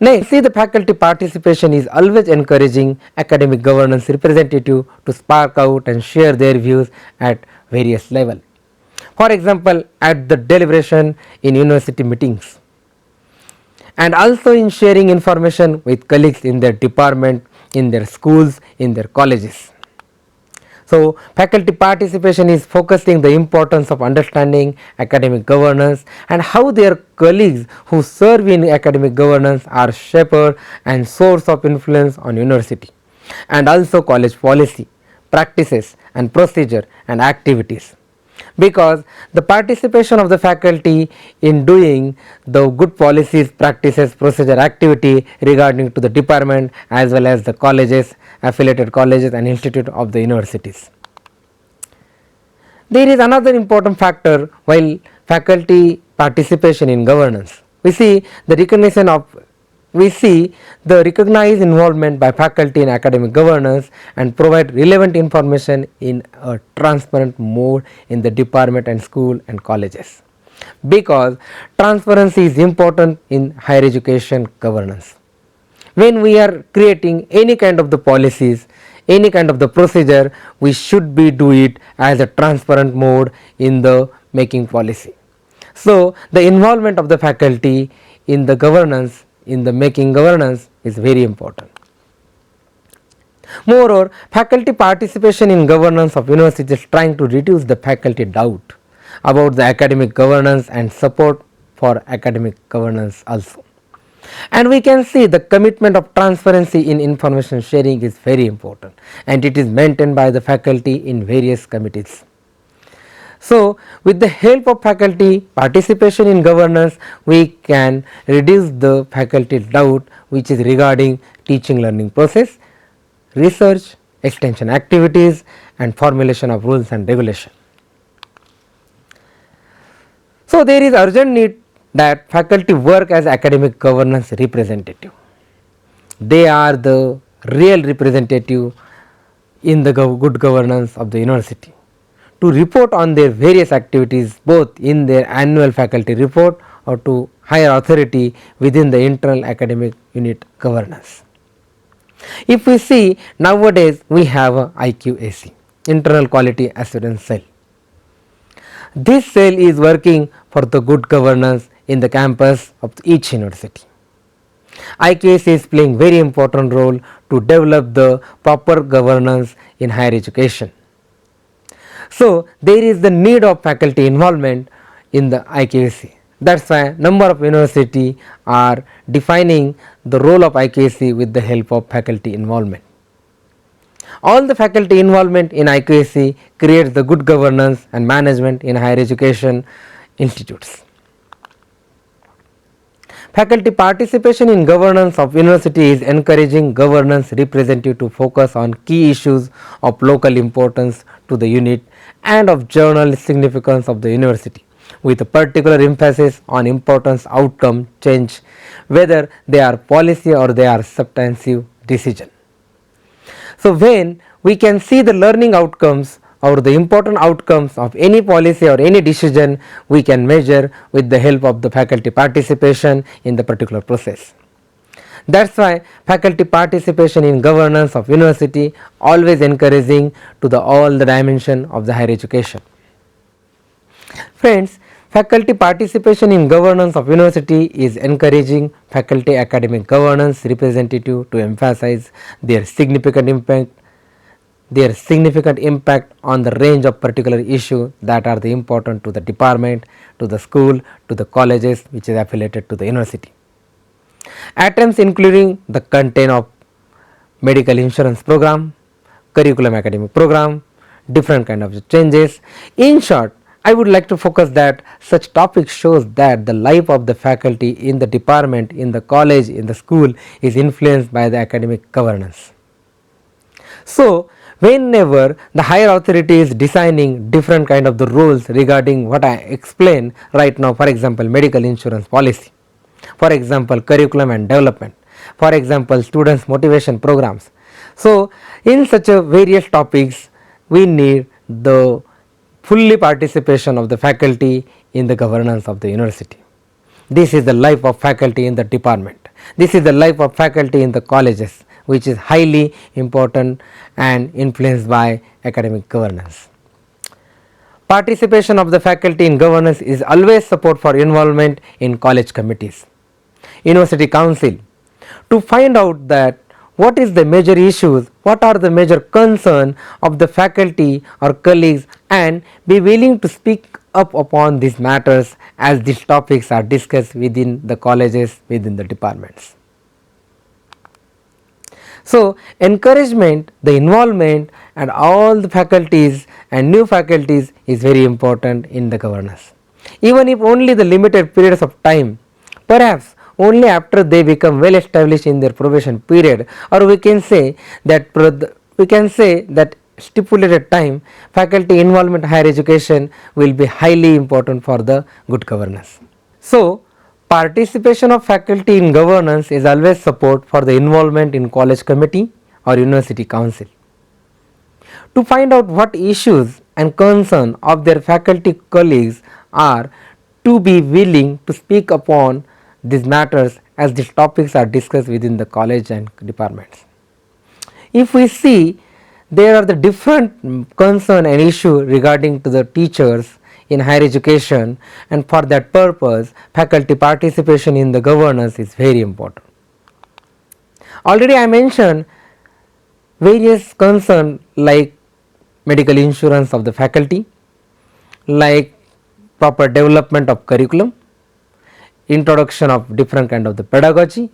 Next, see the faculty participation is always encouraging academic governance representative to spark out and share their views at various levels. For example, at the deliberation in university meetings and also in sharing information with colleagues in their department, in their schools, in their colleges. So, faculty participation is focusing the importance of understanding academic governance and how their colleagues who serve in academic governance are shaper and source of influence on university and also college policy, practices and procedure and activities, because the participation of the faculty in doing the good policies, practices, procedure, activity regarding to the department as well as the colleges, affiliated colleges and institute of the universities. There is another important factor while faculty participation in governance. We see the recognized involvement by faculty in academic governance and provide relevant information in a transparent mode in the department and school and colleges, because transparency is important in higher education governance. When we are creating any kind of the policies, any kind of the procedure, we should be do it as a transparent mode in the making policy. So, the involvement of the faculty in the governance, in the making governance is very important. Moreover, faculty participation in governance of universities is trying to reduce the faculty doubt about the academic governance and support for academic governance also. And we can see the commitment of transparency in information sharing is very important and it is maintained by the faculty in various committees. So, with the help of faculty participation in governance, we can reduce the faculty doubt which is regarding teaching learning process, research, extension activities and formulation of rules and regulation. So, there is urgent need that faculty work as academic governance representative. They are the real representative in the good governance of the university, to report on their various activities both in their annual faculty report or to higher authority within the internal academic unit governance. If we see nowadays we have a IQAC, Internal Quality Assurance Cell. This cell is working for the good governance in the campus of each university. IQAC is playing very important role to develop the proper governance in higher education. So, there is the need of faculty involvement in the IQAC. That is why number of university are defining the role of IQAC with the help of faculty involvement. All the faculty involvement in IQAC creates the good governance and management in higher education institutes. Faculty participation in governance of university is encouraging governance representative to focus on key issues of local importance to the unit and of general significance of the university, with a particular emphasis on importance outcome change, whether they are policy or they are substantive decision. So, when we can see the learning outcomes or the important outcomes of any policy or any decision, we can measure with the help of the faculty participation in the particular process. That is why faculty participation in governance of university always encouraging to the all the dimension of the higher education. Friends, faculty participation in governance of university is encouraging faculty academic governance representative to emphasize their significant impact on the range of particular issue that are the important to the department, to the school, to the colleges which is affiliated to the university. Items including the content of medical insurance program, curriculum academic program, different kind of changes. In short, I would like to focus that such topic shows that the life of the faculty in the department, in the college, in the school is influenced by the academic governance. So, whenever the higher authority is designing different kind of the rules regarding what I explained right now, for example, medical insurance policy, for example, curriculum and development, for example, students motivation programs. So, in such a various topics we need the fully participation of the faculty in the governance of the university. This is the life of faculty in the department, This is the life of faculty in the colleges, which is highly important and influenced by academic governance. Participation of the faculty in governance is always support for involvement in college committees, university council, to find out that what is the major issues, what are the major concern of the faculty or colleagues, and be willing to speak up upon these matters as these topics are discussed within the colleges, within the departments. So, encouragement, the involvement and all the faculties and new faculties is very important in the governance. Even if only the limited periods of time, perhaps only after they become well established in their probation period, or we can say that stipulated time, faculty involvement in higher education will be highly important for the good governance. So, participation of faculty in governance is always support for the involvement in college committee or university council. To find out what issues and concern of their faculty colleagues are, to be willing to speak upon these matters as these topics are discussed within the college and departments. If we see, there are the different concern and issue regarding to the teachers in higher education, and for that purpose faculty participation in the governance is very important. Already I mentioned various concern like medical insurance of the faculty, like proper development of curriculum, introduction of different kind of the pedagogy,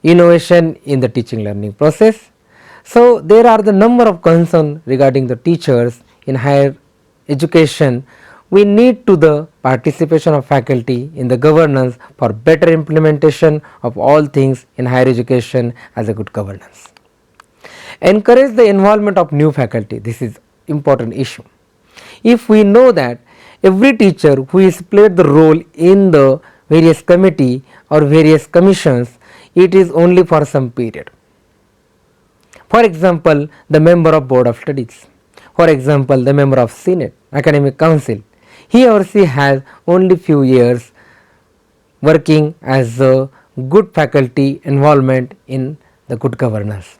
innovation in the teaching learning process. So, there are the number of concern regarding the teachers in higher education. We need to the participation of faculty in the governance for better implementation of all things in higher education as a good governance. Encourage the involvement of new faculty, this is important issue. If we know that every teacher who is played the role in the various committee or various commissions, it is only for some period. For example, the member of board of studies, for example, the member of senate, academic council, he or she has only few years working as a good faculty involvement in the good governance.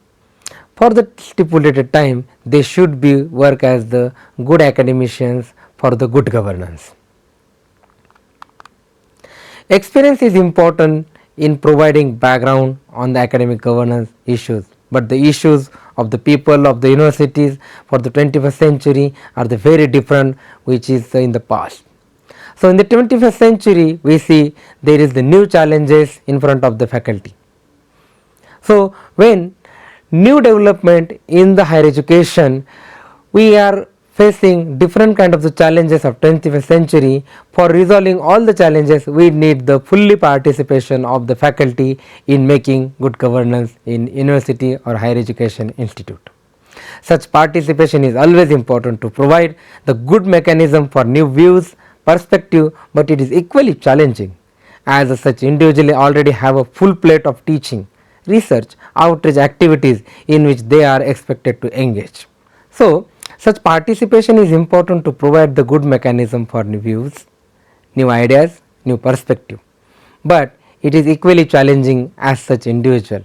For the stipulated time, they should be work as the good academicians for the good governance. Experience is important in providing background on the academic governance issues, but the issues of the people of the universities for the 21st century are the very different which is in the past. So, in the 21st century we see there is the new challenges in front of the faculty. So, when new development in the higher education, we are facing different kind of the challenges of 21st century. For resolving all the challenges, we need the fully participation of the faculty in making good governance in university or higher education institute. Such participation is always important to provide the good mechanism for new views, perspective, but it is equally challenging as such individually already have a full plate of teaching, research, outreach activities in which they are expected to engage. So, such participation is important to provide the good mechanism for new views, new ideas, new perspective, but it is equally challenging as such individual,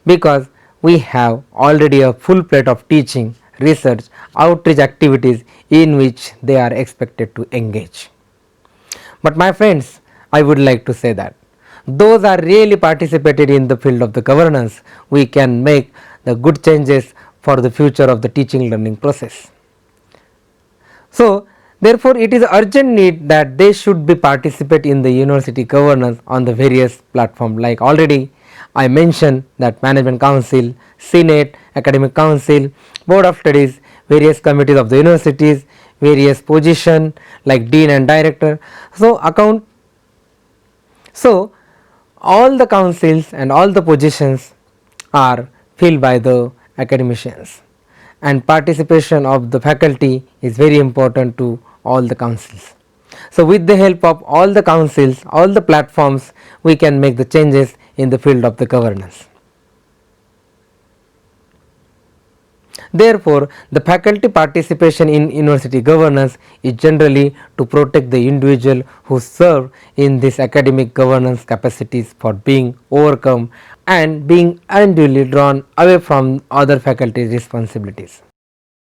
because we have already a full plate of teaching, research, outreach activities in which they are expected to engage. But my friends, I would like to say that those are really participated in the field of the governance, we can make the good changes for the future of the teaching learning process. So, therefore, it is urgent need that they should be participate in the university governance on the various platform, like already I mentioned that management council, senate, academic council, board of studies, various committees of the universities, various position like dean and director. So, all the councils and all the positions are filled by the academicians, and participation of the faculty is very important to all the councils. So, with the help of all the councils, all the platforms, we can make the changes in the field of the governance. Therefore, the faculty participation in university governance is generally to protect the individual who serve in these academic governance capacities for being overcome and being unduly drawn away from other faculty responsibilities.